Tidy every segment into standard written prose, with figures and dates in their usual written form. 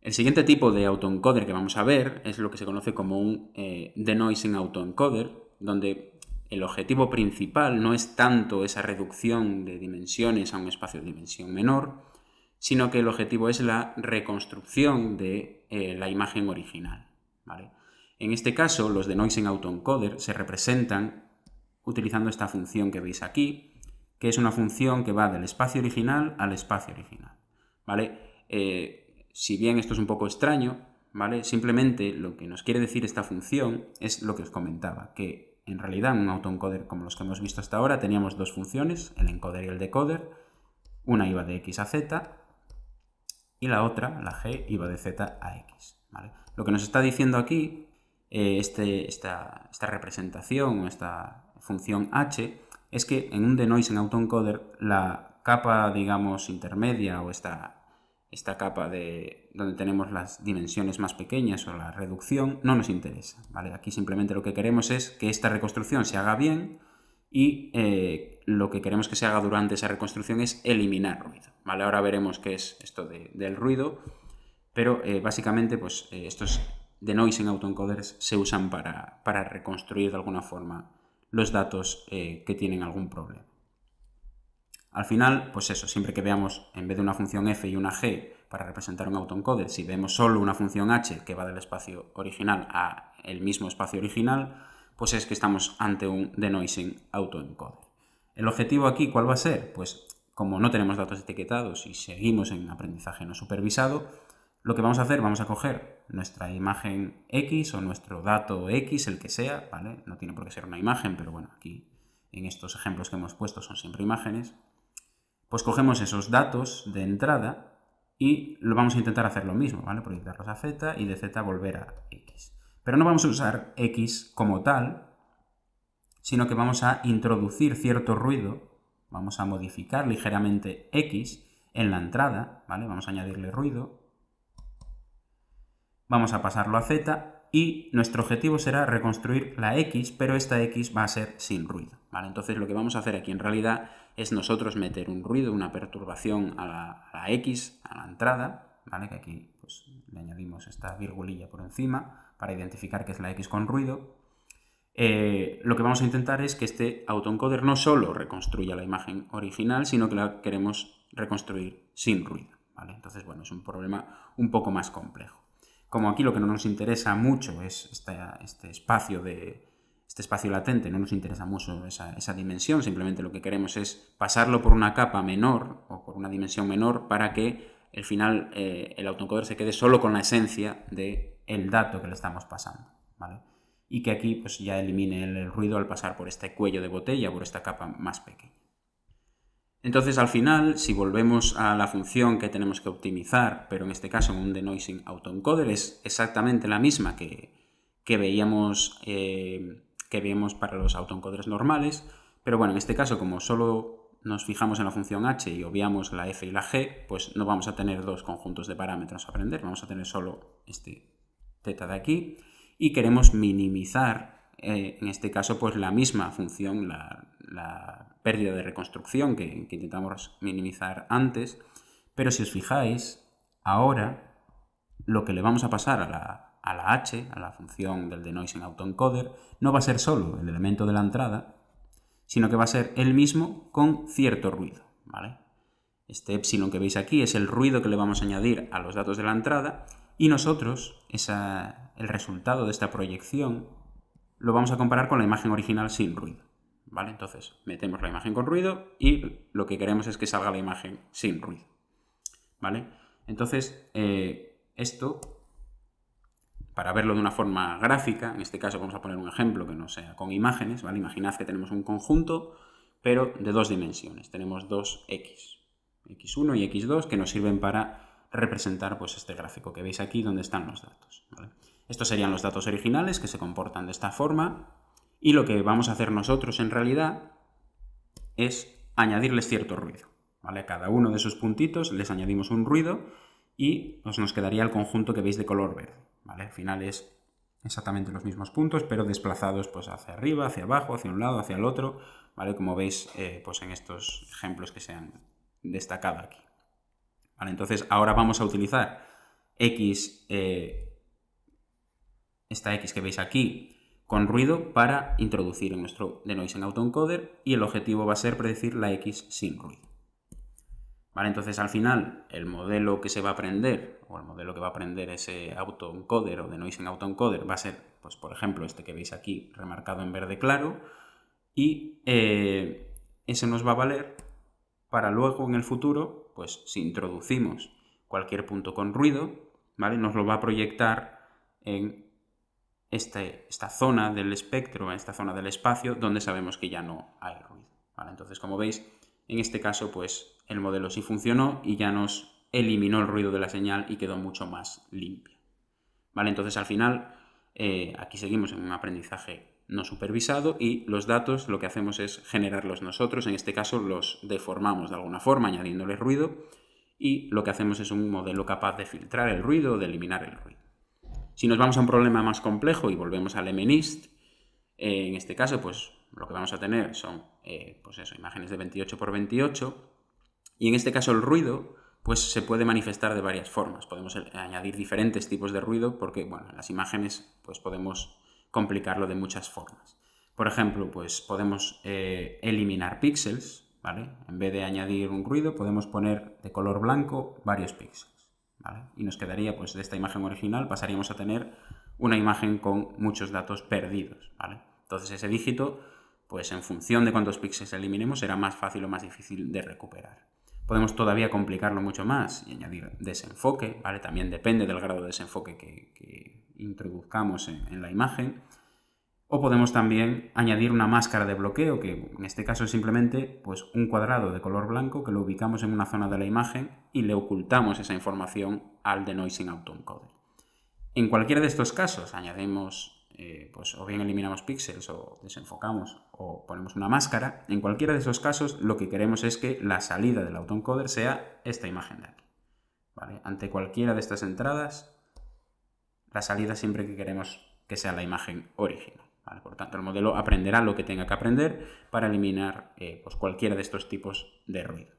El siguiente tipo de autoencoder que vamos a ver es lo que se conoce como un denoising autoencoder, donde el objetivo principal no es tanto esa reducción de dimensiones a un espacio de dimensión menor, sino que el objetivo es la reconstrucción de la imagen original, ¿vale? En este caso, los denoising autoencoder se representan utilizando esta función que veis aquí, que es una función que va del espacio original al espacio original, ¿vale? Si bien esto es un poco extraño, ¿vale? Simplemente lo que nos quiere decir esta función es lo que os comentaba, que en realidad en un autoencoder como los que hemos visto hasta ahora teníamos dos funciones, el encoder y el decoder. Una iba de x a z y la otra, la g, iba de z a x, ¿vale? Lo que nos está diciendo aquí esta representación o esta función h es que en un denoising autoencoder la capa, digamos, intermedia o esta capa donde tenemos las dimensiones más pequeñas o la reducción no nos interesa, ¿vale? Aquí simplemente lo que queremos es que esta reconstrucción se haga bien y lo que queremos que se haga durante esa reconstrucción es eliminar ruido, ¿vale? Ahora veremos qué es esto del ruido, pero básicamente pues, estos denoising autoencoders se usan para reconstruir de alguna forma los datos que tienen algún problema. Al final, pues eso, siempre que veamos en vez de una función f y una g para representar un autoencoder, si vemos solo una función h que va del espacio original a el mismo espacio original, pues es que estamos ante un denoising autoencoder. ¿El objetivo aquí cuál va a ser? Pues como no tenemos datos etiquetados y seguimos en aprendizaje no supervisado, lo que vamos a hacer, vamos a coger nuestra imagen X o nuestro dato X, el que sea, ¿vale? No tiene por qué ser una imagen, pero bueno, aquí en estos ejemplos que hemos puesto son siempre imágenes. Pues cogemos esos datos de entrada y lo vamos a intentar hacer lo mismo, ¿vale? Proyectarlos a Z y de Z volver a X. Pero no vamos a usar X como tal, sino que vamos a introducir cierto ruido, vamos a modificar ligeramente X en la entrada, ¿vale? Vamos a añadirle ruido, vamos a pasarlo a Z y nuestro objetivo será reconstruir la X, pero esta X va a ser sin ruido, ¿vale? Entonces lo que vamos a hacer aquí en realidad es nosotros meter un ruido, una perturbación a la X, a la entrada, ¿vale? Que aquí pues, le añadimos esta virgulilla por encima para identificar que es la X con ruido. Lo que vamos a intentar es que este autoencoder no solo reconstruya la imagen original, sino que la queremos reconstruir sin ruido, ¿vale? Entonces, bueno, es un problema un poco más complejo. Como aquí lo que no nos interesa mucho es este espacio latente, no nos interesa mucho esa dimensión, simplemente lo que queremos es pasarlo por una capa menor o por una dimensión menor para que al final el autoencoder se quede solo con la esencia del dato que le estamos pasando, ¿vale? Y que aquí pues, ya elimine el ruido al pasar por este cuello de botella, por esta capa más pequeña. Entonces, al final, si volvemos a la función que tenemos que optimizar, pero en este caso en un denoising autoencoder, es exactamente la misma que veíamos para los autoencoders normales, pero bueno, en este caso, como solo nos fijamos en la función h y obviamos la f y la g, pues no vamos a tener dos conjuntos de parámetros a aprender, vamos a tener solo este θ de aquí, y queremos minimizar, en este caso, pues la misma función, la pérdida de reconstrucción que intentamos minimizar antes, pero si os fijáis, ahora lo que le vamos a pasar a la h, a la función del denoising autoencoder, no va a ser solo el elemento de la entrada, sino que va a ser el mismo con cierto ruido, ¿vale? Este epsilon que veis aquí es el ruido que le vamos a añadir a los datos de la entrada y nosotros, el resultado de esta proyección, lo vamos a comparar con la imagen original sin ruido, ¿vale? Entonces, metemos la imagen con ruido y lo que queremos es que salga la imagen sin ruido, ¿vale? Entonces, esto, para verlo de una forma gráfica, en este caso vamos a poner un ejemplo que no sea con imágenes, ¿vale? Imaginad que tenemos un conjunto, pero de dos dimensiones. Tenemos dos X, X1 y X2, que nos sirven para representar pues, este gráfico que veis aquí donde están los datos, ¿vale? Estos serían los datos originales que se comportan de esta forma y lo que vamos a hacer nosotros en realidad es añadirles cierto ruido, ¿vale? A cada uno de esos puntitos les añadimos un ruido y pues, nos quedaría el conjunto que veis de color verde, ¿vale? Al final es exactamente los mismos puntos, pero desplazados pues, hacia arriba, hacia abajo, hacia un lado, hacia el otro, ¿vale? Como veis pues, en estos ejemplos que se han destacado aquí. ¿Vale? Entonces ahora vamos a utilizar X, esta X que veis aquí, con ruido para introducir en nuestro denoising autoencoder, y el objetivo va a ser predecir la X sin ruido. ¿Vale? Entonces, al final, el modelo que se va a aprender, o el modelo que va a aprender ese autoencoder o denoising autoencoder, va a ser, pues, por ejemplo, este que veis aquí remarcado en verde claro, y ese nos va a valer para luego, en el futuro, pues si introducimos cualquier punto con ruido, ¿vale? Nos lo va a proyectar en esta zona del espectro, en esta zona del espacio, donde sabemos que ya no hay ruido, ¿vale? Entonces, como veis, en este caso, pues el modelo sí funcionó y ya nos eliminó el ruido de la señal y quedó mucho más limpio, ¿vale? Entonces, al final, aquí seguimos en un aprendizaje no supervisado y los datos lo que hacemos es generarlos nosotros. En este caso, los deformamos de alguna forma, añadiéndoles ruido, y lo que hacemos es un modelo capaz de filtrar el ruido o de eliminar el ruido. Si nos vamos a un problema más complejo y volvemos al MNIST, en este caso, pues lo que vamos a tener son pues eso, imágenes de 28 por 28, y en este caso el ruido pues se puede manifestar de varias formas. Podemos añadir diferentes tipos de ruido porque, bueno, en las imágenes pues podemos complicarlo de muchas formas. Por ejemplo, pues podemos eliminar píxeles, ¿vale? En vez de añadir un ruido, podemos poner de color blanco varios píxeles, ¿vale? Y nos quedaría, pues de esta imagen original pasaríamos a tener una imagen con muchos datos perdidos, ¿vale? Entonces ese dígito, pues en función de cuántos píxeles eliminemos, será más fácil o más difícil de recuperar. Podemos todavía complicarlo mucho más y añadir desenfoque, ¿vale? También depende del grado de desenfoque que introduzcamos en la imagen. O podemos también añadir una máscara de bloqueo, que en este caso es simplemente pues, un cuadrado de color blanco que lo ubicamos en una zona de la imagen y le ocultamos esa información al denoising autoencoder. En cualquiera de estos casos añadimos, pues o bien eliminamos píxeles o desenfocamos o ponemos una máscara. En cualquiera de esos casos lo que queremos es que la salida del autoencoder sea esta imagen de aquí, ¿vale? Ante cualquiera de estas entradas, la salida siempre que queremos que sea la imagen original, ¿vale? Por tanto, el modelo aprenderá lo que tenga que aprender para eliminar pues cualquiera de estos tipos de ruido.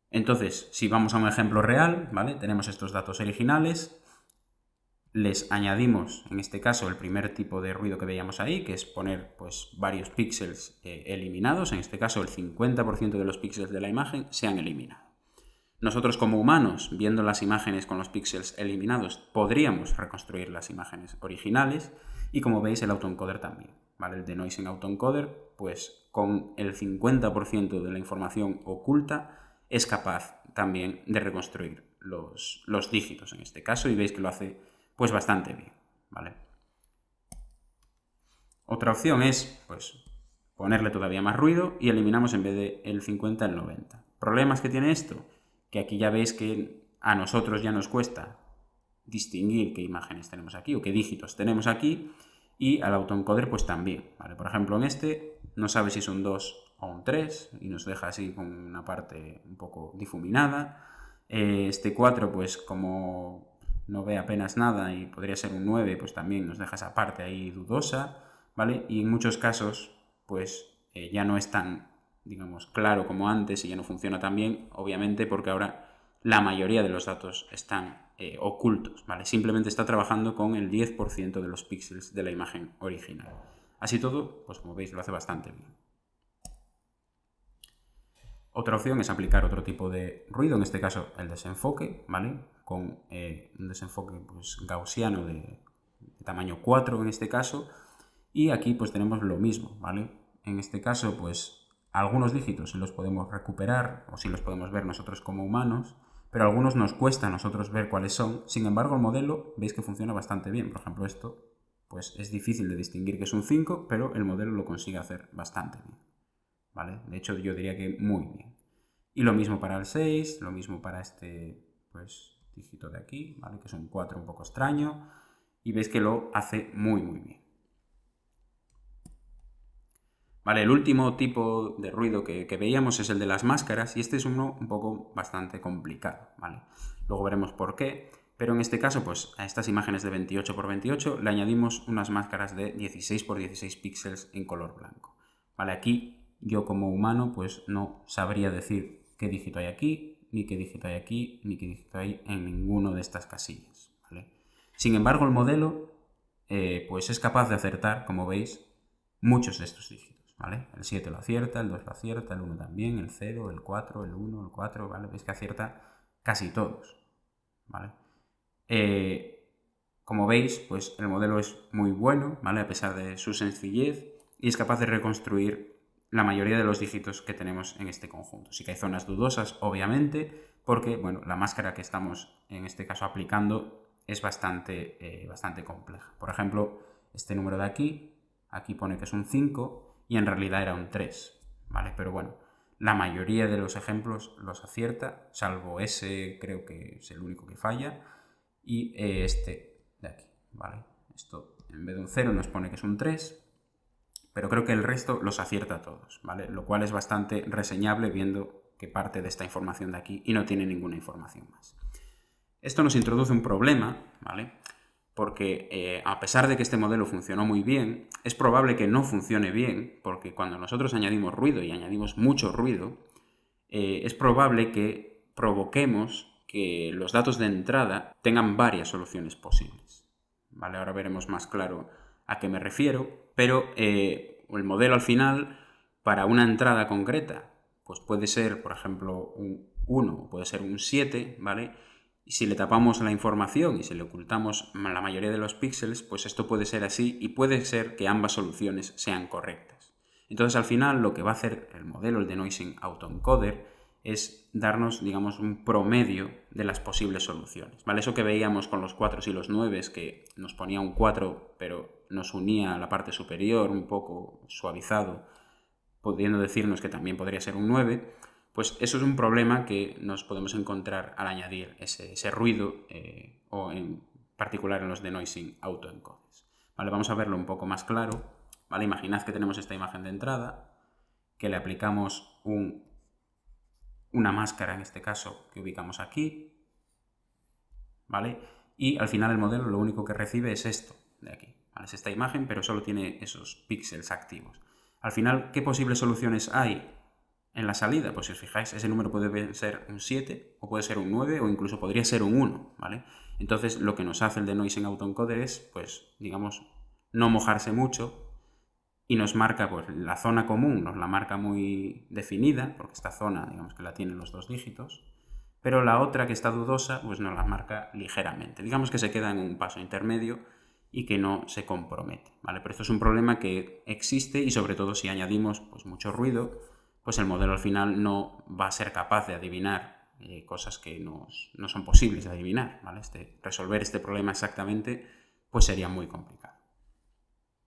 Entonces, si vamos a un ejemplo real, ¿vale? Tenemos estos datos originales, les añadimos, en este caso, el primer tipo de ruido que veíamos ahí, que es poner pues, varios píxeles eliminados. En este caso, el 50% de los píxeles de la imagen se han eliminado. Nosotros, como humanos, viendo las imágenes con los píxeles eliminados, podríamos reconstruir las imágenes originales, y como veis, el autoencoder también, ¿vale? El denoising autoencoder, pues con el 50% de la información oculta, es capaz también de reconstruir los dígitos en este caso, y veis que lo hace pues bastante bien, ¿vale? Otra opción es pues ponerle todavía más ruido y eliminamos en vez de el 50 el 90. ¿Problemas que tiene esto? Que aquí ya veis que a nosotros ya nos cuesta distinguir qué imágenes tenemos aquí o qué dígitos tenemos aquí, y al autoencoder pues también, ¿vale? Por ejemplo, en este no sabe si es un 2 o un 3 y nos deja así con una parte un poco difuminada. Este 4 pues como no ve apenas nada y podría ser un 9, pues también nos deja esa parte ahí dudosa, ¿vale? Y en muchos casos pues ya no es tan, digamos, claro como antes y ya no funciona tan bien, obviamente porque ahora la mayoría de los datos están ocultos, ¿vale? Simplemente está trabajando con el 10% de los píxeles de la imagen original. Así todo, pues como veis, lo hace bastante bien. Otra opción es aplicar otro tipo de ruido, en este caso el desenfoque, ¿vale? Con un desenfoque pues, gaussiano de tamaño 4 en este caso, y aquí pues tenemos lo mismo, ¿vale? En este caso pues algunos dígitos sí los podemos recuperar o sí los podemos ver nosotros como humanos, pero algunos nos cuesta a nosotros ver cuáles son. Sin embargo, el modelo veis que funciona bastante bien. Por ejemplo, esto pues es difícil de distinguir que es un 5, pero el modelo lo consigue hacer bastante bien, ¿vale? De hecho, yo diría que muy bien. Y lo mismo para el 6, lo mismo para este pues, dígito de aquí, ¿vale? Que es un 4 un poco extraño, y veis que lo hace muy bien. Vale, el último tipo de ruido que veíamos es el de las máscaras, y este es uno un poco bastante complicado, ¿vale? Luego veremos por qué, pero en este caso, pues a estas imágenes de 28 por 28 le añadimos unas máscaras de 16 por 16 píxeles en color blanco, ¿vale? Aquí yo como humano pues no sabría decir qué dígito hay aquí, ni qué dígito hay aquí, ni qué dígito hay en ninguno de estas casillas, ¿vale? Sin embargo, el modelo pues es capaz de acertar, como veis, muchos de estos dígitos, ¿vale? El 7 lo acierta, el 2 lo acierta, el 1 también, el 0, el 4, el 1, el 4, ¿vale? Veis que acierta casi todos, ¿vale? Como veis, pues el modelo es muy bueno, ¿vale? A pesar de su sencillez, y es capaz de reconstruir la mayoría de los dígitos que tenemos en este conjunto. Sí que hay zonas dudosas, obviamente, porque bueno, la máscara que estamos en este caso aplicando es bastante compleja. Por ejemplo, este número de aquí pone que es un 5 y en realidad era un 3, ¿vale? Pero bueno, la mayoría de los ejemplos los acierta, salvo ese, creo que es el único que falla, y este de aquí, ¿vale? Esto en vez de un 0 nos pone que es un 3, pero creo que el resto los acierta a todos, ¿vale? Lo cual es bastante reseñable viendo que parte de esta información de aquí y no tiene ninguna información más. Esto nos introduce un problema, ¿vale? Porque a pesar de que este modelo funcionó muy bien, es probable que no funcione bien, porque cuando nosotros añadimos ruido y añadimos mucho ruido, es probable que provoquemos que los datos de entrada tengan varias soluciones posibles, ¿vale? Ahora veremos más claro a qué me refiero, pero el modelo al final, para una entrada concreta, pues puede ser, por ejemplo, un 1, puede ser un 7, ¿vale? Y si le tapamos la información y si le ocultamos la mayoría de los píxeles, pues esto puede ser así y puede ser que ambas soluciones sean correctas. Entonces, al final, lo que va a hacer el modelo, el denoising autoencoder, es darnos, digamos, un promedio de las posibles soluciones, ¿vale? Eso que veíamos con los 4 y los 9, que nos ponía un 4, pero nos unía a la parte superior un poco suavizado, pudiendo decirnos que también podría ser un 9, pues eso es un problema que nos podemos encontrar al añadir ese ruido, o en particular en los denoising autoencoders. Vale, vamos a verlo un poco más claro. ¿Vale? Imaginad que tenemos esta imagen de entrada, que le aplicamos una máscara, en este caso, que ubicamos aquí, ¿vale? Y al final el modelo lo único que recibe es esto de aquí, ¿vale? Es esta imagen, pero solo tiene esos píxeles activos. Al final, ¿qué posibles soluciones hay en la salida? Pues si os fijáis, ese número puede ser un 7, o puede ser un 9, o incluso podría ser un 1, ¿vale? Entonces, lo que nos hace el denoising autoencoder es, pues, digamos, no mojarse mucho, y nos marca, pues, la zona común, nos la marca muy definida, porque esta zona, digamos que la tienen los dos dígitos, pero la otra que está dudosa, pues nos la marca ligeramente. Digamos que se queda en un paso intermedio y que no se compromete, ¿vale? Pero esto es un problema que existe y sobre todo si añadimos pues mucho ruido, pues el modelo al final no va a ser capaz de adivinar cosas que no son posibles de adivinar, ¿vale? Resolver este problema exactamente pues sería muy complicado.